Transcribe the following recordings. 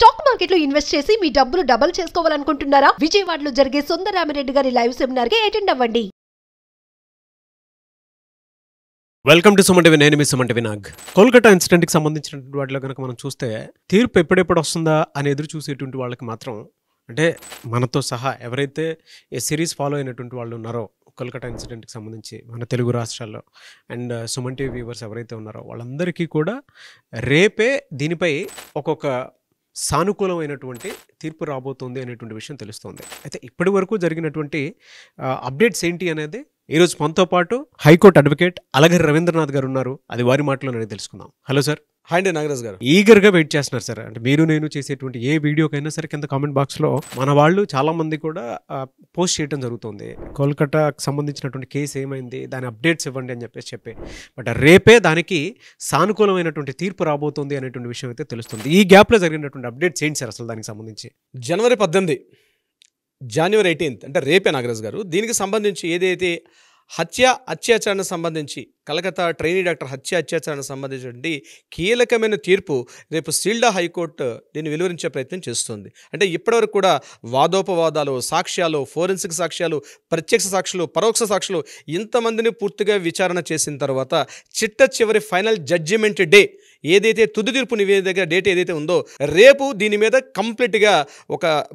Stock market లో invest చేసి మీ డబ్బులు డబుల్ చేసుకోవాలనుకుంటున్నారా? విజయవాడలో జరిగే సుందరరామిరెడ్డి గారి లైవ్ సెమినార్ కి అటెండ్ అవ్వండి. Welcome to Suman TV. నేను మీ సుమన్ టీవీ నాగ్. కోల్కతా ఇన్సిడెంట్కి సంబంధించినటువంటి వాటిలో కనుక మనం చూస్తే తీర్పు ఎప్పుడెప్పుడు వస్తుందా అని ఎదురు చూసేటువంటి వాళ్ళకి మాత్రం, అంటే మనతో సహా ఎవరైతే ఈ సిరీస్ ఫాలో అయినటువంటి వాళ్ళు ఉన్నారో కోల్కతా ఇన్సిడెంట్కి సంబంధించి మన తెలుగు రాష్ట్రాల్లో అండ్ సుమన్ టీవీ వ్యూవర్స్ ఎవరైతే ఉన్నారో వాళ్ళందరికీ కూడా రేపే దీనిపై ఒక్కొక్క సానుకూలమైనటువంటి తీర్పు రాబోతుంది అనేటువంటి విషయం తెలుస్తుంది. అయితే ఇప్పటి వరకు జరిగినటువంటి అప్డేట్స్ ఏంటి అనేది ఈరోజు మనతో పాటు హైకోర్టు అడ్వకేట్ అలగరి రవీంద్రనాథ్ గారు ఉన్నారు. అది వారి మాటలో నేను తెలుసుకుందాం. Hello sir. హాయ్ అండి నాగరాజ్ గారు. ఈగర్గా వెయిట్ చేస్తున్నారు సార్. అంటే మీరు నేను చేసేటువంటి ఏ వీడియోకైనా సరే కింద కామెంట్ బాక్స్లో మన వాళ్ళు చాలామంది కూడా పోస్ట్ చేయడం జరుగుతుంది. కోల్కతాకు సంబంధించినటువంటి కేసు ఏమైంది, దాని అప్డేట్స్ ఇవ్వండి అని చెప్పి బట్ రేపే దానికి సానుకూలమైనటువంటి తీర్పు రాబోతుంది అనేటువంటి విషయం అయితే తెలుస్తుంది. ఈ గ్యాప్లో జరిగినటువంటి అప్డేట్స్ ఏంటి సార్ అసలు దానికి సంబంధించి? జనవరి 18 జనవరి 18 అంటే రేపే నాగరాజ్ గారు. దీనికి సంబంధించి ఏదైతే అత్యాచారానికి సంబంధించి కలకత్తా ట్రైనీ డాక్టర్ అత్యాచారానికి సంబంధించినటువంటి కీలకమైన తీర్పు రేపు సీల్డా హైకోర్టు దీన్ని వెలువరించే ప్రయత్నం చేస్తుంది. అంటే ఇప్పటివరకు కూడా వాదోపవాదాలు, సాక్ష్యాలు, ఫోరెన్సిక్ సాక్ష్యాలు, ప్రత్యక్ష సాక్షులు, పరోక్ష సాక్షులు ఇంతమందిని పూర్తిగా విచారణ చేసిన తర్వాత చిట్ట చివరి ఫైనల్ జడ్జిమెంట్ డే ఏదైతే తుది తీర్పు నివేదిక డేట్ ఏదైతే ఉందో రేపు దీని మీద కంప్లీట్గా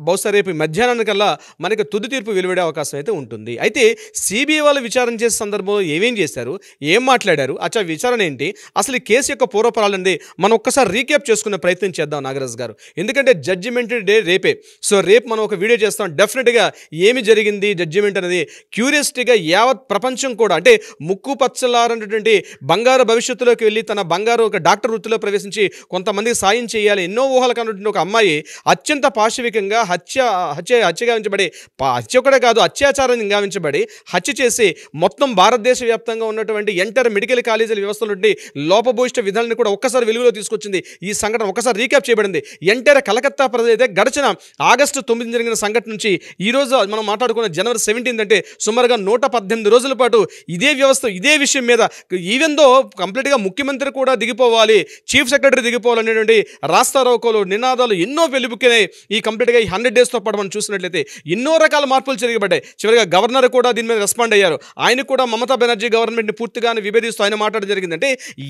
బహుశా రేపు మధ్యాహ్నానికల్లా మనకి తుది తీర్పు వెలువడే అవకాశం అయితే ఉంటుంది. అయితే సిబిఐ వాళ్ళు విచారణ చేసే సందర్భంలో ఏమేం చేశారు, ఏం మాట్లాడారు, విచారణ ఏంటి, అసలు ఈ కేసు యొక్క పూర్వపరాలండి మనం ఒక్కసారి రీక్యాప్ చేసుకునే ప్రయత్నం చేద్దాం నాగరాజ్ గారు. ఎందుకంటే జడ్జిమెంట్ డే రేపే. సో రేపు మనం ఒక వీడియో చేస్తాం. డెఫినెట్గా ఏమి జరిగింది జడ్జిమెంట్ అనేది క్యూరియాసిటీగా యావత్ ప్రపంచం కూడా, అంటే ముక్కు పచ్చలారన్నటువంటి బంగారు భవిష్యత్తులోకి వెళ్ళి తన బంగారు ఒక డాక్టర్ వృత్తిలో ప్రవేశించి కొంతమందికి సాయం చేయాలి ఎన్నో ఊహలు కన్నటువంటి ఒక అమ్మాయి అత్యంత పాశవికంగా హత్య గావించబడి, హత్య కూడా కాదు అత్యాచారం గావించబడి హత్య చేసి మొత్తం భారతదేశ వ్యాప్తంగా ఉన్నటువంటి ఎంటర్ మెడికల్ కాలేజీల వ్యవస్థల నుండి లోపభూయిష్ట విధానాన్ని కూడా ఒక్కసారి వెలుగులో తీసుకొచ్చింది. ఈ సంఘటన ఒక్కసారి రీక్యాప్ చేయబడింది. ఎంటర్ కలకత్తా ప్రజలు అయితే గడిచిన ఆగస్టు 9 జరిగిన సంఘటన నుంచి ఈ రోజు మనం మాట్లాడుకున్న జనవరి 17 అంటే సుమారుగా 118 రోజుల పాటు ఇదే వ్యవస్థ ఇదే విషయం మీద ఈవెందో కంప్లీట్గా ముఖ్యమంత్రి కూడా దిగిపోవాలి, చీఫ్ సెక్రటరీ దిగిపోవాలనేటువంటి రాస్తారోకోలు నినాదాలు ఎన్నో వెలుపుకినాయి. ఈ కంప్లీట్గా ఈ 100 డేస్తో పాటు మనం చూసినట్లయితే ఎన్నో రకాల మార్పులు జరిగిపడ్డాయి. చివరిగా గవర్నర్ కూడా దీని మీద రెస్పాండ్ అయ్యారు. ఆయన కూడా మమతా బెనర్జీ గవర్నమెంట్ని పూర్తిగానే విభేదిస్తూ ఆయన మాట్లాడడం జరిగింది. అంటే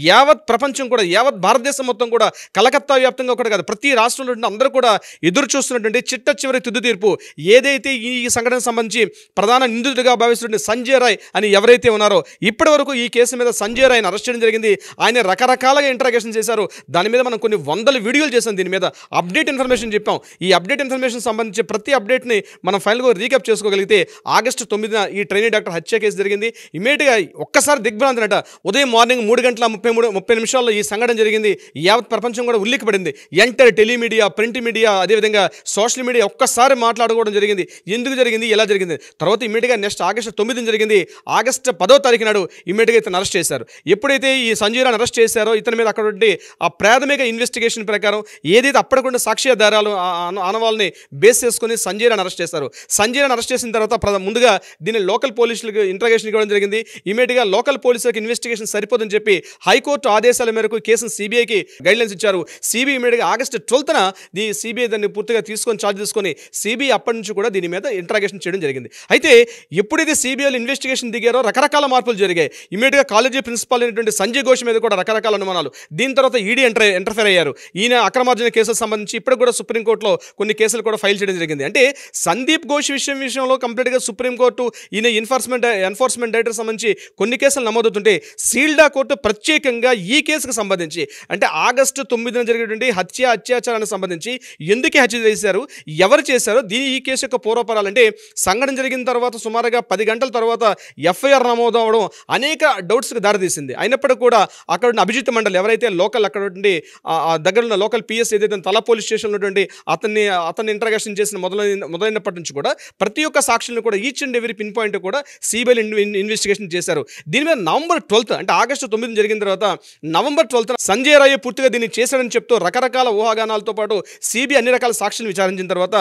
యావత్ ప్రపంచం కూడా, యావత్ భారతదేశం మొత్తం కూడా, కలకత్తా వ్యాప్తంగా ఒకటి కాదు ప్రతి రాష్ట్రంలో అందరూ కూడా ఎదురు చూస్తున్నటువంటి చిట్ట చివరి తుది తీర్పు ఏదైతే ఈ సంఘటనకు సంబంధించి ప్రధాన నిందితుడిగా భావిస్తున్న సంజయ్ రాయ్ అని ఎవరైతే ఉన్నారో ఇప్పటి వరకు ఈ కేసు మీద సంజయ్ రాయ్ని అరెస్ట్ చేయడం జరిగింది. ఆయన రకరకాలుగా ఇంటరాగేషన్ చేశారు. దాని మీద మనం కొన్ని వందల వీడియోలు చేసాం. దీని మీద అప్డేట్ ఇన్ఫర్మేషన్ చెప్పాం. ఈ అప్డేట్ ఇన్ఫర్మేషన్ సంబంధించి ప్రతి అప్డేట్ని మనం ఫైనల్గా రీక్యాప్ చేసుకోగలిగితే ఆగస్టు 9 ఈ ట్రైనీ డాక్టర్ హత్య కేసు జరిగింది. ఇమీడియట్గా ఒక్కసారి దిగ్భ్రాంతినట. ఉదయం మార్నింగ్ 3:30 ఈ సంఘటన జరిగింది. యావత్ ప్రపంచం కూడా ఉల్లిక్కిపడింది. ఎంటర్ టెలిమీడియా, ప్రింట్ మీడియా, అదేవిధంగా సోషల్ మీడియా ఒక్కసారి మాట్లాడుకోవడం జరిగింది. ఎందుకు జరిగింది, ఎలా జరిగింది. తర్వాత ఇమీడియట్గా నెక్స్ట్ ఆగస్టు 9 జరిగింది. ఆగస్టు 10వ తారీఖు నాడు ఇమీడియట్గా ఇతను అరెస్ట్ చేశారు. ఎప్పుడైతే ఈ సంజయ్ రాయ్ని అరెస్ట్ చేశారో ఇతని మీద అక్కడ ఆ ప్రాథమిక ఇన్వెస్టిగేషన్ ప్రకారం ఏదైతే అప్పటికుండా సాక్ష్యాధారాలు ఆనవాళ్ళని బేస్ చేసుకుని సంజయ్ రాయ్ని అరెస్ట్ చేశారు. సంజయ్ రాయ్ని అరెస్ట్ చేసిన తర్వాత ముందుగా దీన్ని లోకల్ పోలీసులకు ఇంట్రాగేషన్ ఇవ్వడం జరిగింది. ఇమీడియట్గా లోకల్ పోలీసులకు ఇన్వెస్టిగేషన్ సరిపోదని చెప్పి హైకోర్టు ఆదేశాల మేరకు కేసును సిబిఐకి గైడ్లైన్స్ ఇచ్చారు. సిబిఐ ఇమీడియట్గా ఆగస్టు 12న సిబిఐ దాన్ని పూర్తిగా ఛార్జ్ తీసుకొని సిబిఐ అప్పటి నుంచి కూడా దీని మీద ఇంట్రాగేషన్ చేయడం జరిగింది. అయితే ఎప్పుడైతే సిబిఐలో ఇన్వెస్టిగేషన్ దిగారో రకరకాల మార్పులు జరిగాయి. ఇమీడియట్గా కాలేజీ ప్రిన్సిపాల్ అయినటువంటి సంజయ్ ఘోష్ మీద కూడా రకరకాల అనుమానాలు. దీని తర్వాత ఈడీ ఇంటర్ఫేర్ అయ్యారు. ఈయన అక్రమార్జన కేసులకు సంబంధించి ఇప్పటికి కూడా సుప్రీంకోర్టులో కొన్ని కేసులు కూడా ఫైల్ చేయడం జరిగింది. అంటే సందీప్ ఘోష్ విషయంలో కంప్లీట్గా సుప్రీంకోర్టు ఈయన ఎన్ఫోర్స్మెంట్ డైరెక్టర్ సంబంధించి కొన్ని కేసులు నమోదవుతుంటే సీల్డా కోర్టు ప్రత్యేకంగా ఈ కేసుకు సంబంధించి అంటే ఆగస్టు 9న జరిగినటువంటి అత్యాచారానికి సంబంధించి ఎందుకు హత్య చేశారు, ఎవరు చేశారు, ఈ కేసు యొక్క పూర్వపరాలు, అంటే సంఘటన జరిగిన తర్వాత సుమారుగా 10 గంటల తర్వాత ఎఫ్ఐఆర్ నమోదు అవడం అనేక డౌట్స్కి దారితీసింది. అయినప్పటికీ కూడా అక్కడ ఉన్న అభిజిత్ మండల్ ఎవరైతే లోకల్ అక్కడ దగ్గర ఉన్న లోకల్ పిఎస్ ఏదైతే తల పోలీస్ స్టేషన్ ఉన్నటువంటి అతన్ని ఇంట్రాగేషన్ చేసిన మొదలైనప్పటి నుంచి కూడా ప్రతి ఒక్క సాక్షులను కూడా each and every pin point కూడా సిబిఐ ఇన్వెస్టిగేషన్ చేశారు. దీని మీద నవంబర్ 12 అంటే ఆగస్టు 9 జరిగిన తర్వాత నవంబర్ 12 సంజయ్ రాయ్ పూర్తిగా దీన్ని చేశాడని చెప్తూ రకరకాల ఊహాగానాలతో పాటు సిబిఐ అన్ని రకాల సాక్షులను విచారించిన తర్వాత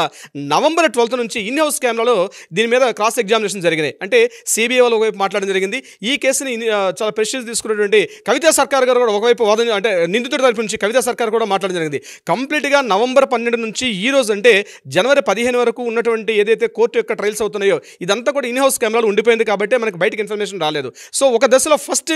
నవంబర్ 12 నుంచి ఇన్ హౌస్ కెమెరాలో దీని మీద క్రాస్ ఎగ్జామినేషన్ జరిగినాయి. అంటే సిబిఐ వాళ్ళు ఒకవైపు మాట్లాడడం జరిగింది. ఈ కేసుని చాలా ప్రెషర్స్ తీసుకున్నటువంటి కవితా సర్కార్ గారు కూడా ఒకవైపు అంటే నిందితుడి తరపు నుంచి కవితా సర్కార్ కూడా మాట్లాడడం జరిగింది. కంప్లీట్గా నవంబర్ 12 నుంచి ఈ రోజు అంటే జనవరి 15 వరకు ఉన్నటువంటి ఏదైతే కోర్టు యొక్క ట్రయల్స్ అవుతున్నాయో ఇదంతా కూడా ఇన్ హౌస్ కెమెరాలు ఉండిపోయింది కాబట్టి మనకి బయటకు ఇన్ఫర్మేషన్ రాలేదు. సో ఒక దశలో ఫస్ట్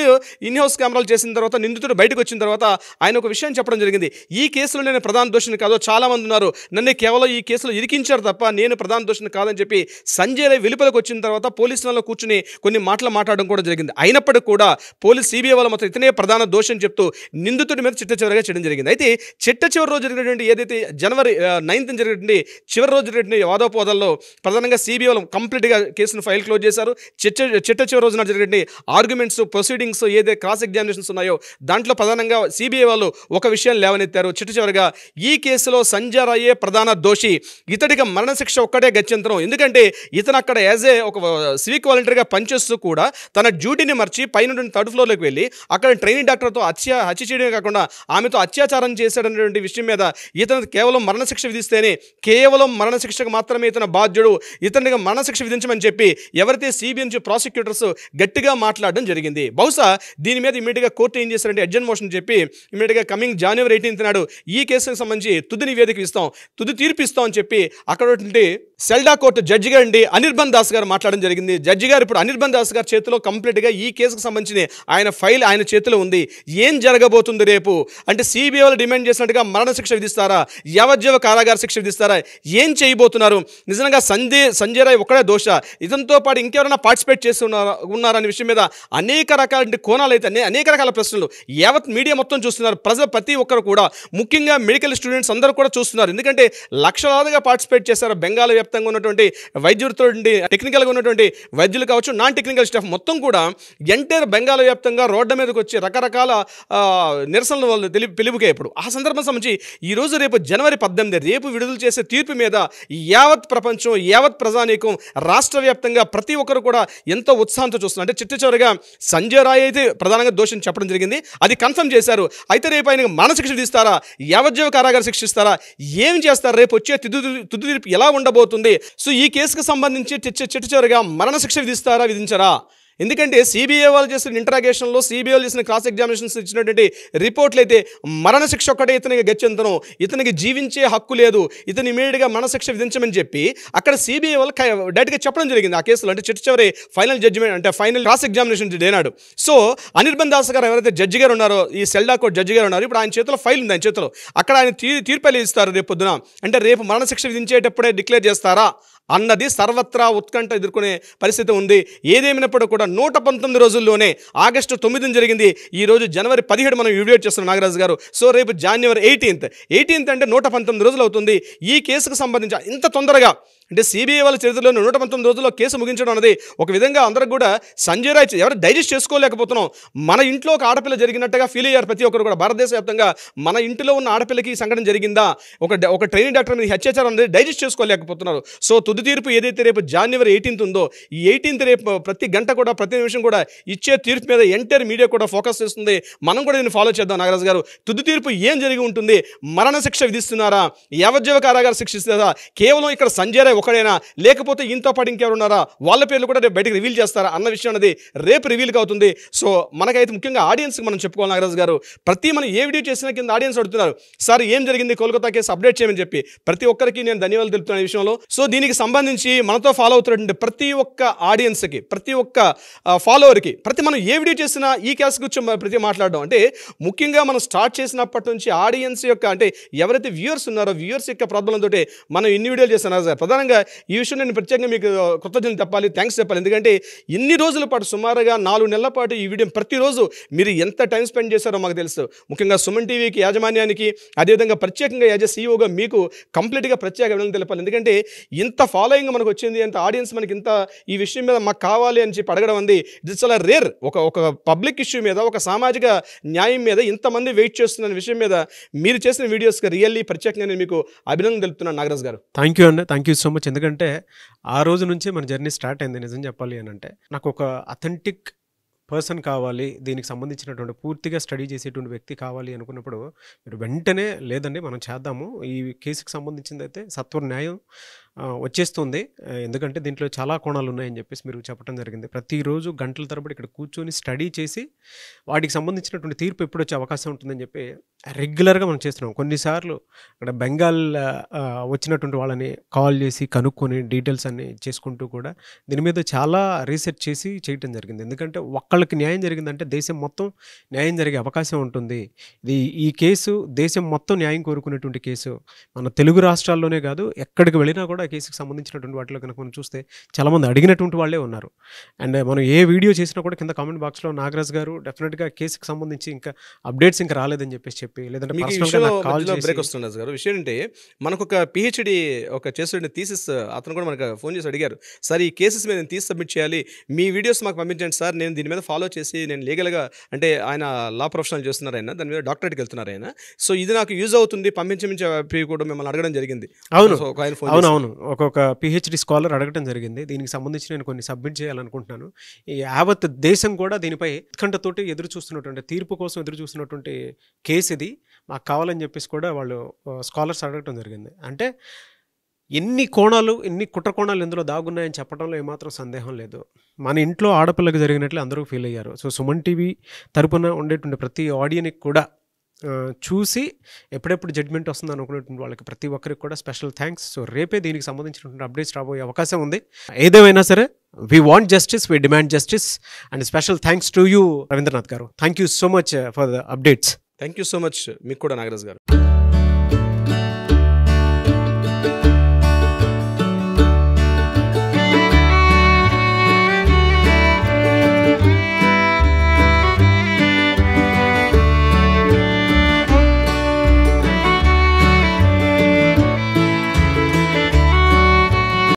ఇన్ హౌస్ కెమెరాలు చేసిన తర్వాత నిందితుడు బయటకు వచ్చిన తర్వాత ఆయన ఒక విషయం చెప్పడం జరిగింది. ఈ కేసులో నేను ప్రధాన దోషిని కాదు, చాలా మంది ఉన్నారు, నన్ను కేవలం ఈ కేసులో ఇరికించారు తప్ప నేను ప్రధాన దోషిని కాదని చెప్పి సంజయ్ రాయ్ వెలుపలకు వచ్చిన తర్వాత పోలీసు వాళ్ళలో కూర్చుని కొన్ని మాటలు మాట్లాడడం కూడా జరిగింది. అయినప్పటికీ కూడా పోలీస్ సిబిఐ వాళ్ళు మాత్రం ఇతనే ప్రధాన దోషి అని చెప్తూ నిందితుడి మీద చిట్ట చివరిగా చేయడం జరిగింది. అయితే చిట్ట చివరి రోజు జరిగినటువంటి ఏదైతే జనవరి 9th జరిగినటువంటి చివరి రోజు జరిగినటువంటి వాదోపవాదాల్లో ప్రధానంగా సిబిఐ వాళ్ళు కంప్లీట్గా కేసును ఫైల్ క్లోజ్ చేశారు. చిట్ట చివరి రోజున జరిగినటువంటి ఆర్గ్యుమెంట్స్, ప్రొసీడింగ్స్, ఏదైతే క్రాస్ ఎగ్జామినేషన్స్ ఉన్నాయో దాంట్లో ప్రధానంగా సిబిఐ వాళ్ళు ఒక విషయం లేవనెత్తారు. చిట్ట చివరిగా ఈ కేసులో సంజయ్ రాయే ప్రధాన దోషి, ఇతడికి మరణశిక్ష ఒక్కటే గత్యంతరం. ఎందుకంటే ఇతను అక్కడ యాజ్ ఏ ఒక సివిక్ వాలంటీర్గా పనిచేస్తూ కూడా తన డ్యూటీని మర్చి పైన 3rd ఫ్లోర్లోకి వెళ్ళి అక్కడ ట్రైనింగ్ డాక్టర్తో హత్య చేయడమే కాకుండా ఆమెతో అత్యాచారం చేశాడనేటువంటి విషయం మీద ఇతను కేవలం మరణశిక్ష విధిస్తేనే కేవలం మరణశిక్షకు మాత్రమే ఇతను బాధ్యుడు, ఇతనికి మరణశిక్ష విధించమని చెప్పి ఎవరైతే సిబిఐ నుంచి ప్రాసిక్యూటర్స్ గట్టిగా మాట్లాడడం జరిగింది. బహుశా దీని మీద ఇమీడియట్గా కోర్టు ఏం చేశారంటే అడ్జర్న్ మోషన్ చెప్పి ఇమీడియట్గా కమింగ్ జనవరి 18th నాడు ఈ కేసుకు సంబంధించి తుది నివేదిక ఇస్తాం, తుది తీర్పు ఇస్తాం అని చెప్పి అక్కడ సెల్డా కోర్టు జడ్జి గారు అండి అనిర్బన్ దాస్ గారు మాట్లాడడం జరిగింది. జడ్జి గారు ఇప్పుడు అనిర్బన్ దాస్ గారి చేతిలో కంప్లీట్గా ఈ కేసుకు సంబంధించిన ఆయన ఫైల్ ఆయన చేతిలో ఉంది. ఏం జరగబోతుంది రేపు అంటే సిబిఐ వాళ్ళు డిమాండ్ చేసినట్టుగా మరణశిక్ష విధిస్తారా, యావజ్జీవ కారాగార శిక్ష విధిస్తారా, ఏం చేయబోతున్నారు? నిజంగా సంజయ్ రాయ్ ఒక్కడే దోష, ఇతనితో పాటు ఇంకెవరైనా పార్టిసిపేట్ చేసి ఉన్నారనే విషయం మీద అనేక రకాల కోణాలు అయితే అనేక రకాల ప్రశ్నలు యావత్ మీడియా మొత్తం చూస్తున్నారు. ప్రజలు ప్రతి ఒక్కరు కూడా ముఖ్యంగా మెడికల్ స్టూడెంట్స్ అందరూ కూడా చూస్తున్నారు. ఎందుకంటే లక్షలాదిగా పార్టిసిపేట్ చేశారు. బెంగాల్ వ్యాప్తంగా ఉన్నటువంటి వైద్యులతో టెక్నికల్గా ఉన్నటువంటి వైద్యులు కావచ్చు, నాన్ టెక్నికల్ స్టాఫ్ మొత్తం కూడా ఎంటైర్ బెంగాల్ వ్యాప్తంగా రోడ్ల మీదకి వచ్చి రకరకాల నిరసనలు వాళ్ళు పిలుపుకే. ఇప్పుడు ఆ సందర్భం సంబంధించి ఈరోజు రేపు జనవరి 18 రేపు విడుదల చేసే తీర్పు మీద యావత్ ప్రపంచం, యావత్ ప్రజానీకం, రాష్ట్ర వ్యాప్తంగా ప్రతి ఒక్కరు కూడా ఎంతో ఉత్సాహంతో చూస్తున్నారు. అంటే చిట్ట చివరిగా సంజయ్ రాయ్ అయితే ప్రధానంగా దోషిని చెప్పడం జరిగింది, అది కన్ఫర్మ్ చేశారు. అయితే రేపు ఆయనకు మరణశిక్ష విధిస్తారా, యావజ్జీవ కారాగార శిక్షిస్తారా, ఏం చేస్తారు, రేపు వచ్చే తుది తీర్పు ఎలా ఉండబోతుంది? సో ఈ కేసుకు సంబంధించి చిట్ట చివరిగా మరణశిక్ష విధిస్తారా, విధించరా? ఎందుకంటే సిబిఐ వాళ్ళు చేసిన ఇంటరాగేషన్లో, సిబిఐ వాళ్ళు చేసిన క్రాస్ ఎగ్జామినేషన్స్ ఇచ్చినటువంటి రిపోర్ట్లు అయితే మరణశిక్ష ఒక్కటే ఇతనికి గత్యంతరం, ఇతనికి జీవించే హక్కు లేదు, ఇతను ఇమీడియట్గా మరణశిక్ష విధించమని చెప్పి అక్కడ సిబిఐ వాళ్ళు డైరెక్ట్గా చెప్పడం జరిగింది ఆ కేసులో. అంటే చిట్ట చివరి ఫైనల్ జడ్జిమెంట్ అంటే ఫైనల్ క్రాస్ ఎగ్జామినేషన్ డేనాడు. సో అనిర్బన్ దాస్ గారు ఎవరైతే జడ్జి గారు ఉన్నారో, ఈ సెల్డా కోర్ట్ జడ్జి గారు ఉన్నారు, ఇప్పుడు ఆయన చేతిలో ఫైల్ ఉంది, ఆయన చేతిలో అక్కడ ఆయన తీర్పు ఇస్తారు రేపు పొద్దున. అంటే రేపు మరణశిక్ష విధించేటప్పుడే డిక్లేర్ చేస్తారా అన్నది సర్వత్రా ఉత్కంఠ ఎదుర్కొనే పరిస్థితి ఉంది. ఏదేమైనప్పుడు కూడా 119 రోజుల్లోనే ఆగస్టు 9 జరిగింది, ఈరోజు జనవరి 17 మనం వీడియో చేస్తున్నాం నాగరాజు గారు. సో రేపు జనవరి 18 అంటే 119 రోజులు అవుతుంది. ఈ కేసుకు సంబంధించి ఇంత తొందరగా అంటే సిబిఐ వాళ్ళ చరిత్రలో 119 రోజుల్లో కేసు ముగించడం అనేది ఒక విధంగా అందరికి కూడా సంజయ్ రాయ్ ఎవరు డైజెస్ట్ చేసుకోలేకపోతున్నాం. మన ఇంట్లో ఒక ఆడపిల్ల జరిగినట్టుగా ఫీల్ అయ్యారు ప్రతి ఒక్కరు కూడా. భారతదేశ వ్యాప్తంగా మన ఇంటిలో ఉన్న ఆడపిల్లకి ఈ సంఘటన జరిగిందా, ఒక ట్రైనింగ్ డాక్టర్ మీద అత్యాచారం అనేది డైజెస్ట్ చేసుకోలేకపోతున్నారు. సో తుది తీర్పు ఏదైతే రేపు జనవరి 18 ఉందో, ఈ 18 రేపు ప్రతి గంట కూడా ప్రతి నిమిషం కూడా ఇచ్చే తీర్పు మీద ఎంటైర్ మీడియా కూడా ఫోకస్ చేస్తుంది. మనం కూడా దీన్ని ఫాలో చేద్దాం. నాగరాజు గారు, తుది తీర్పు ఏం జరిగి ఉంటుంది? మరణశిక్ష విధిస్తున్నారా, యావజ్జీవ కారాగార శిక్షిస్తారా, కేవలం ఇక్కడ సంజయ్ రాయ్ ఒకడైనా, లేకపోతే ఇంతో పాటు ఇంకెవరు ఉన్నారా, వాళ్ళ పేర్లు కూడా రేపు బయటకు రివీల్ చేస్తారా అన్న విషయం అనేది రేపు రివీల్ అవుతుంది. సో మనకైతే ముఖ్యంగా ఆడియన్స్కి మనం చెప్పుకోవాలి నాగరాజు గారు, మన ఏ వీడియో చేసినా కింద ఆడియన్స్ అడుగుతున్నారు, సార్ ఏం జరిగింది కోల్కతా కేసు అప్డేట్ చేయమని చెప్పి. ప్రతి ఒక్కరికి నేను ధన్యవాదాలు తెలుపుతున్న విషయంలో. సో దీనికి సంబంధించి మనతో ఫాలో అవుతున్నటువంటి ప్రతి ఒక్క ఆడియన్స్కి, ప్రతి ఒక్క ఫాలోవర్కి, మనం ఏ వీడియో చేసినా ఈ కేసు గురించి ప్రతి మాట్లాడడం అంటే ముఖ్యంగా మనం స్టార్ట్ చేసినప్పటి నుంచి ఆడియన్స్ యొక్క అంటే ఎవరైతే వ్యూవర్స్ ఉన్నారో వ్యూవర్స్ యొక్క ప్రాబ్లం తోటి మనం ఇన్ని వీడియోలు చేస్తున్నాం సార్. ప్రధానంగా ఈ విషయం నేను ప్రత్యేకంగా మీకు కృతజ్ఞతలు చెప్పాలి, థ్యాంక్స్ చెప్పాలి. ఎందుకంటే ఇన్ని రోజుల పాటు సుమారుగా 4 నెలల పాటు ఈ వీడియో ప్రతిరోజు మీరు ఎంత టైం స్పెండ్ చేశారో మాకు తెలుసు. ముఖ్యంగా సుమన్ టీవీకి యాజమాన్యానికి, అదేవిధంగా ప్రత్యేకంగా యాజ్ ఎ సీఈఓగా మీకు కంప్లీట్గా ప్రత్యేక అభినందనలు తెలపాలి. ఎందుకంటే ఇంత ఫాలోయింగ్ మనకు వచ్చింది, ఇంత ఆడియన్స్ మనకి ఇంత ఈ విషయం మీద మాకు కావాలి అని చెప్పి అడగడం అంది ఇట్స్ చాలా రేర్. ఒక పబ్లిక్ ఇష్యూ మీద, ఒక సామాజిక న్యాయం మీద ఇంతమంది వెయిట్ చేస్తున్న విషయం మీద మీరు చేసిన వీడియోస్కి రియల్లీ ప్రత్యేకంగా నేను మీకు అభినందన తెలుపుతున్నాను నాగరాజు గారు. థ్యాంక్ యూ అండి, థ్యాంక్ యూ సో మచ్. ఎందుకంటే ఆ రోజు నుంచి మన జర్నీ స్టార్ట్ అయింది. నిజం చెప్పాలి అని అంటే నాకు ఒక అథెంటిక్ పర్సన్ కావాలి, దీనికి సంబంధించినటువంటి పూర్తిగా స్టడీ చేసేటువంటి వ్యక్తి కావాలి అనుకున్నప్పుడు మీరు వెంటనే లేదండి మనం చేద్దాము, ఈ కేసుకి సంబంధించింది అయితే సత్వర న్యాయం వచ్చేస్తుంది. ఎందుకంటే దీంట్లో చాలా కోణాలు ఉన్నాయని చెప్పేసి మీరు చెప్పడం జరిగింది. ప్రతిరోజు గంటల తరబడి ఇక్కడ కూర్చొని స్టడీ చేసి వాటికి సంబంధించినటువంటి తీర్పు ఎప్పుడు వచ్చే అవకాశం ఉంటుందని చెప్పి రెగ్యులర్గా మనం చేస్తున్నాం. కొన్నిసార్లు ఇక్కడ బెంగాల్ వచ్చినటువంటి వాళ్ళని కాల్ చేసి కనుక్కొని డీటెయిల్స్ అన్ని చేసుకుంటూ కూడా దీని మీద చాలా రీసెర్చ్ చేసి చేయటం జరిగింది. ఎందుకంటే ఒక్కళ్ళకి న్యాయం జరిగిందంటే దేశం మొత్తం న్యాయం జరిగే అవకాశం ఉంటుంది. ఈ కేసు దేశం మొత్తం న్యాయం కోరుకునేటువంటి కేసు. మన తెలుగు రాష్ట్రాల్లోనే కాదు, ఎక్కడికి వెళ్ళినా కూడా ఆ కేసుకు సంబంధించినటువంటి వాటిలో కనుక మనం చూస్తే చాలామంది అడిగినటువంటి వాళ్ళే ఉన్నారు. అండ్ మనం ఏ వీడియో చేసినా కూడా కింద కామెంట్ బాక్స్లో నాగరాజ్ గారు డెఫినెట్గా కేసుకు సంబంధించి ఇంకా అప్డేట్స్ ఇంకా రాలేదని చెప్పి లేదంటే బ్రేక్ వస్తుంది గారు. విషయం అంటే మనకు ఒక పిహెచ్డి ఒక చేస్తుండే థీసిస్ అతను కూడా మనకు ఫోన్ చేసి అడిగారు, సార్ ఈ కేసెస్ మీద నేను సబ్మిట్ చేయాలి, మీ వీడియోస్ మాకు పంపించండి సార్, నేను దీని మీద ఫాలో చేసి నేను లీగల్గా, అంటే ఆయన లా ప్రొఫెషనల్ చేస్తున్నారు, ఆయన దాని మీద డాక్టరేట్కి వెళ్తున్నారు ఆయన, సో ఇది నాకు యూజ్ అవుతుంది పంపించమని కూడా మిమ్మల్ని అడగడం జరిగింది. అవును, ఒక్కొక్క పిహెచ్డి స్కాలర్ అడగడం జరిగింది. దీనికి సంబంధించి నేను కొన్ని సబ్మిట్ చేయాలనుకుంటున్నాను. ఈ యావత్ దేశం కూడా దీనిపై ఉత్కంఠతోటి ఎదురు చూస్తున్నటువంటి, తీర్పు కోసం ఎదురు చూస్తున్నటువంటి కేసు ఇది, మాకు కావాలని చెప్పేసి కూడా వాళ్ళు స్కాలర్స్ అడగటం జరిగింది. అంటే ఎన్ని కోణాలు, ఎన్ని కుట్ర కోణాలు ఇందులో దాగున్నాయని చెప్పడంలో ఏమాత్రం సందేహం లేదు. మన ఇంట్లో ఆడపిల్లకి జరిగినట్లు అందరూ ఫీల్ అయ్యారు. సో సుమన్ టీవీ తరపున ఉండేటువంటి ప్రతి ఆడియన్కి కూడా చూసి ఎప్పుడెప్పుడు జడ్జ్మెంట్ వస్తుంది అనుకునేటువంటి వాళ్ళకి ప్రతి ఒక్కరికి కూడా స్పెషల్ థ్యాంక్స్. సో రేపే దీనికి సంబంధించినటువంటి అప్డేట్స్ రాబోయే అవకాశం ఉంది. ఏదేమైనా సరే we want justice, we demand justice, and special thanks to you Ravindranath గారు. Thank you so much for the updates. Thank you so much మీకు కూడా నాగరాజ్ గారు.